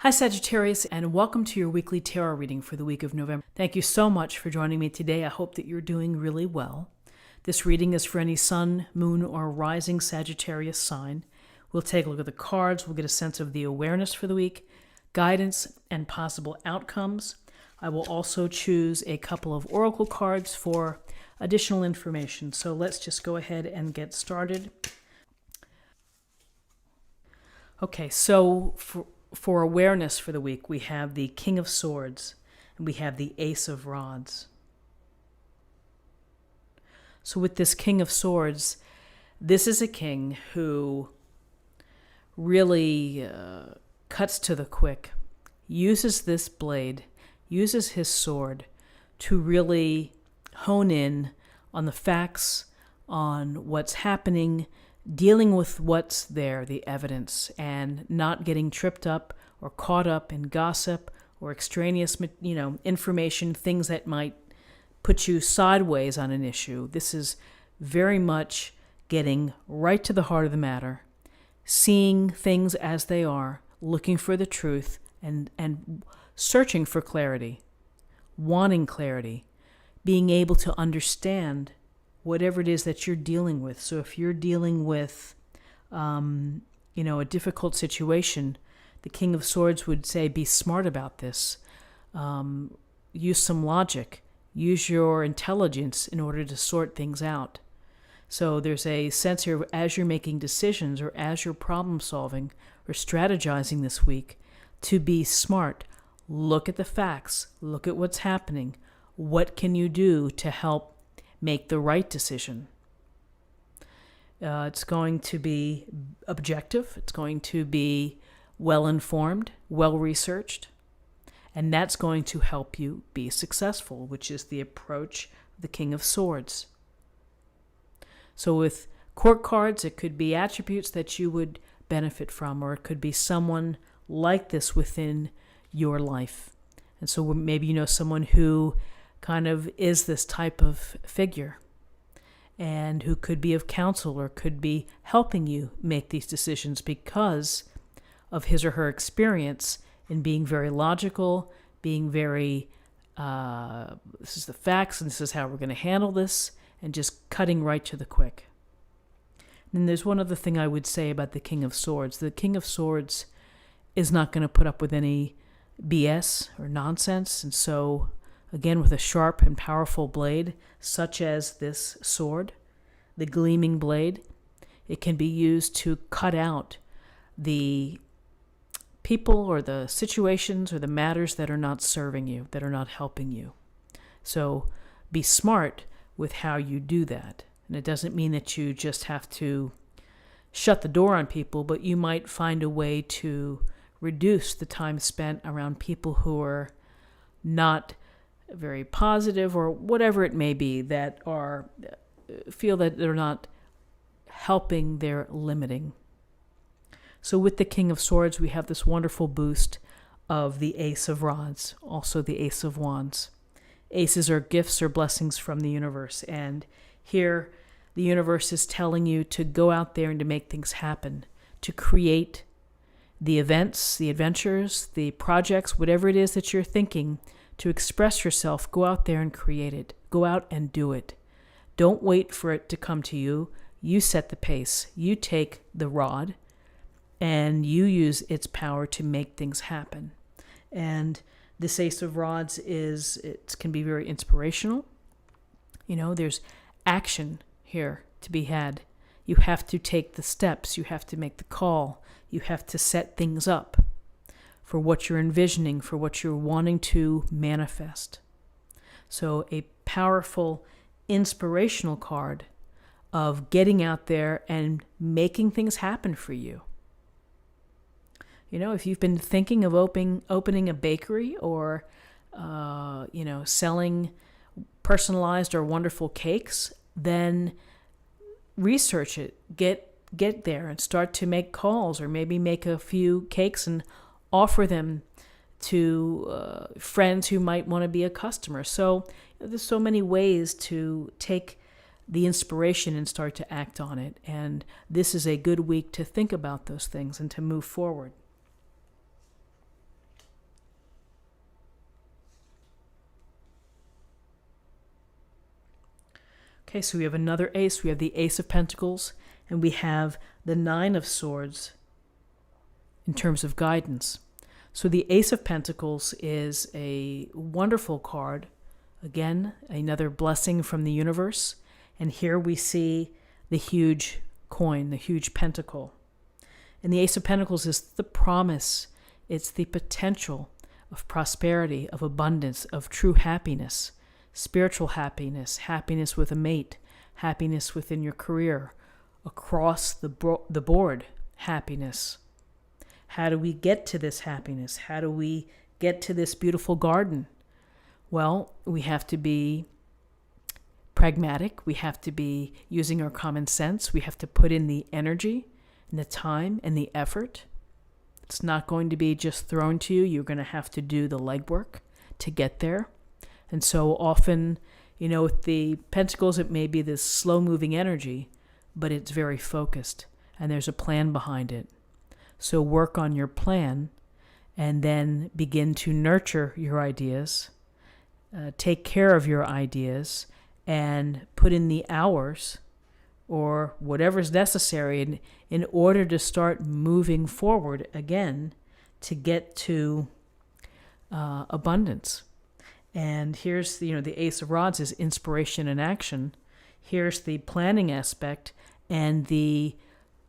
Hi Sagittarius, and welcome to your weekly tarot reading for the week of November. Thank you so much for joining me today. I hope that you're doing really well. This reading is for any sun, moon, or rising Sagittarius sign. We'll take a look at the cards. We'll get a sense of the awareness for the week, guidance, and possible outcomes. I will also choose a couple of oracle cards for additional information. So let's just go ahead and get started. Okay, so for awareness for the week, we have the King of Swords and we have the Ace of Rods. So with this King of Swords, this is a king who really cuts to the quick, uses this blade, uses his sword to really hone in on the facts, on what's happening, dealing with what's there, the evidence, and not getting tripped up or caught up in gossip or extraneous, information, things that might put you sideways on an issue. This is very much getting right to the heart of the matter, seeing things as they are, looking for the truth, and searching for clarity, wanting clarity, being able to understand whatever it is that you're dealing with. So if you're dealing with, a difficult situation, the King of Swords would say, be smart about this. Use some logic. Use your intelligence in order to sort things out. So there's a sense here, as you're making decisions or as you're problem solving or strategizing this week, to be smart. Look at the facts. Look at what's happening. What can you do to help make the right decision? It's going to be objective. It's going to be well-informed, well-researched, and that's going to help you be successful, which is the approach of the King of Swords. So with court cards, it could be attributes that you would benefit from, or it could be someone like this within your life. And so maybe you know someone who kind of is this type of figure and who could be of counsel or could be helping you make these decisions because of his or her experience in being very logical, being very, this is the facts and this is how we're going to handle this, and just cutting right to the quick. And there's one other thing I would say about the King of Swords. The King of Swords is not going to put up with any BS or nonsense, and so again, with a sharp and powerful blade, such as this sword, the gleaming blade, it can be used to cut out the people or the situations or the matters that are not serving you, that are not helping you. So be smart with how you do that. And it doesn't mean that you just have to shut the door on people, but you might find a way to reduce the time spent around people who are not very positive or whatever it may be, that are feel that they're not helping, they're limiting. So with the King of Swords, we have this wonderful boost of the Ace of Rods, also the Ace of Wands. Aces are gifts or blessings from the universe, and here the universe is telling you to go out there and to make things happen, to create the events, the adventures, the projects, whatever it is that you're thinking, to express yourself. Go out there and create it. Go out and do it. Don't wait for it to come to you. You set the pace. You take the rod and you use its power to make things happen. And this Ace of Rods can be very inspirational. There's action here to be had. You have to take the steps. You have to make the call. You have to set things up for what you're envisioning, for what you're wanting to manifest. So a powerful, inspirational card of getting out there and making things happen for you. If you've been thinking of opening a bakery or, selling personalized or wonderful cakes, then research it. Get there and start to make calls, or maybe make a few cakes and offer them to friends who might want to be a customer. So there's so many ways to take the inspiration and start to act on it. And this is a good week to think about those things and to move forward. Okay, so we have another ace. We have the Ace of Pentacles, and we have the Nine of Swords in terms of guidance. So the Ace of Pentacles is a wonderful card. Again, another blessing from the universe. And here we see the huge coin, the huge pentacle. And the Ace of Pentacles is the promise. It's the potential of prosperity, of abundance, of true happiness, spiritual happiness, happiness with a mate, happiness within your career, across the board happiness. How do we get to this happiness? How do we get to this beautiful garden? Well, we have to be pragmatic. We have to be using our common sense. We have to put in the energy and the time and the effort. It's not going to be just thrown to you. You're going to have to do the legwork to get there. And so often, with the pentacles, it may be this slow-moving energy, but it's very focused, and there's a plan behind it. So work on your plan, and then begin to nurture your ideas, take care of your ideas, and put in the hours or whatever's necessary in order to start moving forward again to get to abundance. And here's the Ace of Rods is inspiration and action. Here's the planning aspect and the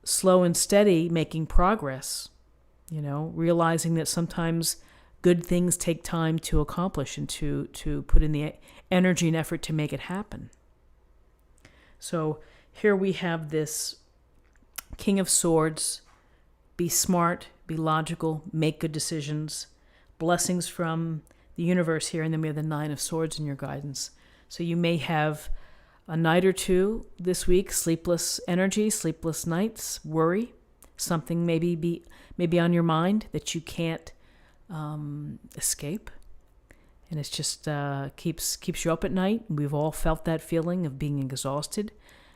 slow and steady making progress. Realizing that sometimes good things take time to accomplish and to put in the energy and effort to make it happen. So here we have this King of Swords. Be smart, be logical, make good decisions. Blessings from the universe here, and then we have the Nine of Swords in your guidance. So you may have a night or two this week, sleepless energy, sleepless nights, worry. Something maybe on your mind that you can't escape, and it's just keeps you up at night. We've all felt that feeling of being exhausted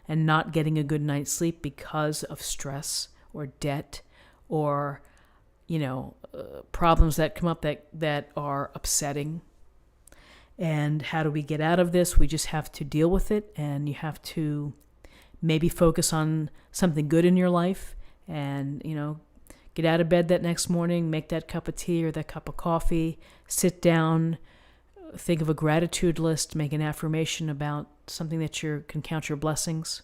and not getting a good night's sleep because of stress or debt or problems that come up that are upsetting. And how do we get out of this? We just have to deal with it, and you have to maybe focus on something good in your life, and get out of bed that next morning, make that cup of tea or that cup of coffee, sit down, think of a gratitude list, make an affirmation about something that you can count your blessings,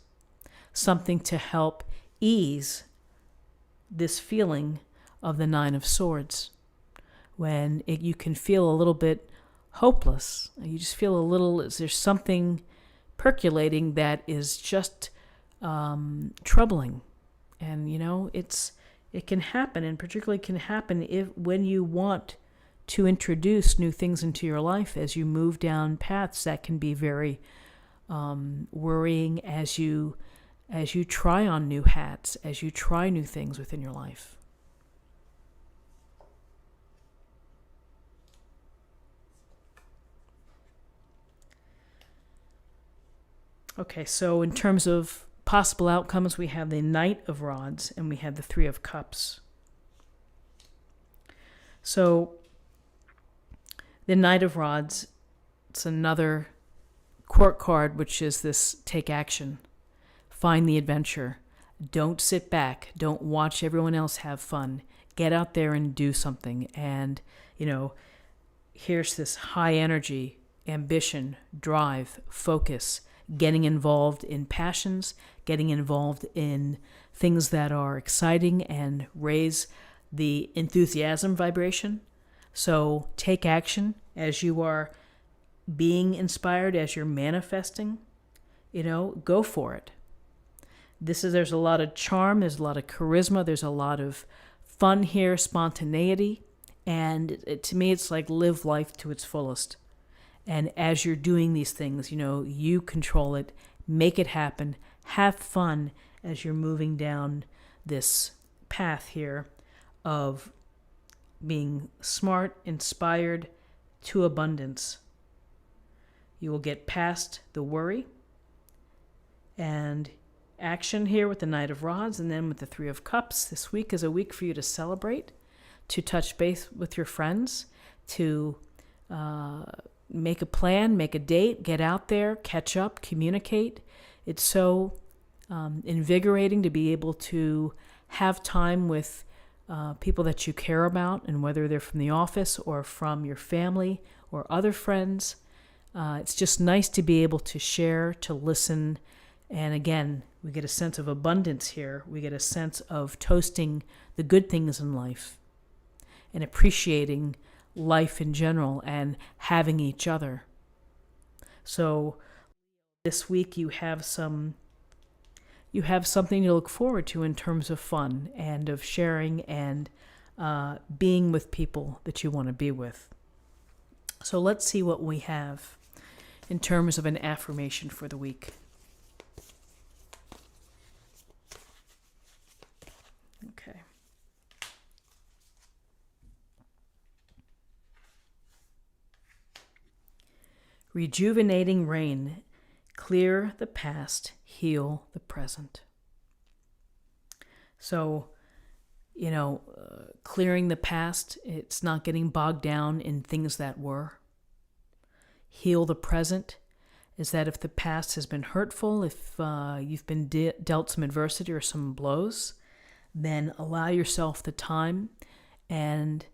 something to help ease this feeling of the Nine of Swords. When you can feel a little bit hopeless, you just feel a little, there's something percolating that is just troubling. And it can happen, and particularly can happen when you want to introduce new things into your life as you move down paths that can be very worrying as you try on new hats, as you try new things within your life. Okay, so in terms of possible outcomes, we have the Knight of Rods and we have the Three of Cups. So the Knight of Rods, it's another court card, which is this take action, find the adventure, don't sit back, don't watch everyone else have fun, get out there and do something. And here's this high energy, ambition, drive, focus, getting involved in passions, getting involved in things that are exciting and raise the enthusiasm vibration. So take action as you are being inspired, as you're manifesting, go for it. There's a lot of charm, there's a lot of charisma, there's a lot of fun here, spontaneity, and to me it's like live life to its fullest. And as you're doing these things, you control it, make it happen, have fun as you're moving down this path here of being smart, inspired to abundance. You will get past the worry and action here with the Knight of Rods, and then with the Three of Cups. This week is a week for you to celebrate, to touch base with your friends, to make a plan, make a date, get out there, catch up, communicate. It's so invigorating to be able to have time with people that you care about, and whether they're from the office or from your family or other friends. It's just nice to be able to share, to listen. And again, we get a sense of abundance here. We get a sense of toasting the good things in life and appreciating life in general and having each other. So this week you have something to look forward to in terms of fun and of sharing and being with people that you want to be with. So let's see what we have in terms of an affirmation for the week. Okay. Rejuvenating rain. Clear the past, heal the present. So, clearing the past, it's not getting bogged down in things that were. Heal the present is that if the past has been hurtful, if you've been dealt some adversity or some blows, then allow yourself the time and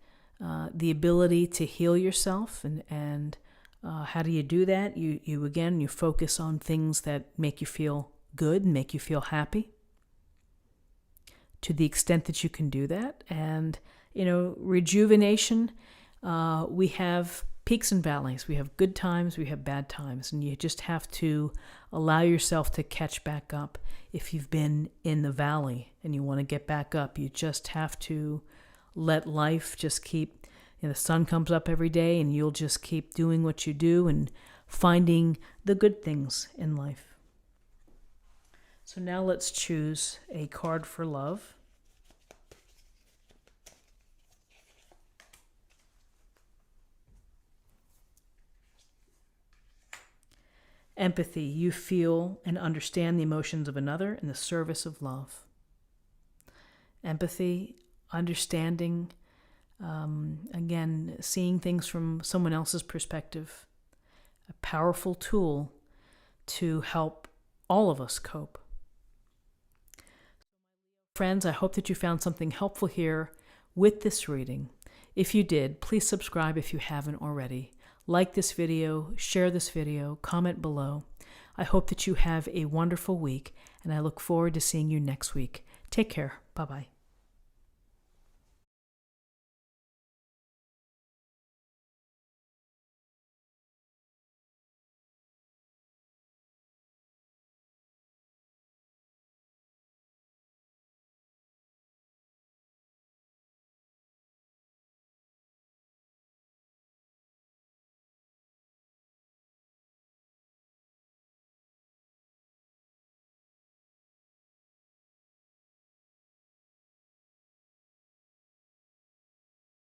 the ability to heal yourself. And how do you do that? You focus on things that make you feel good and make you feel happy, to the extent that you can do that. And, rejuvenation, we have peaks and valleys. We have good times, we have bad times, and you just have to allow yourself to catch back up. If you've been in the valley and you want to get back up, you just have to let life just keep, the sun comes up every day, and you'll just keep doing what you do and finding the good things in life. So now let's choose a card for love. Empathy. You feel and understand the emotions of another in the service of love. Empathy, understanding, again, seeing things from someone else's perspective. A powerful tool to help all of us cope. Friends, I hope that you found something helpful here with this reading. If you did, please subscribe if you haven't already. Like this video, share this video, comment below. I hope that you have a wonderful week, and I look forward to seeing you next week. Take care. Bye-bye.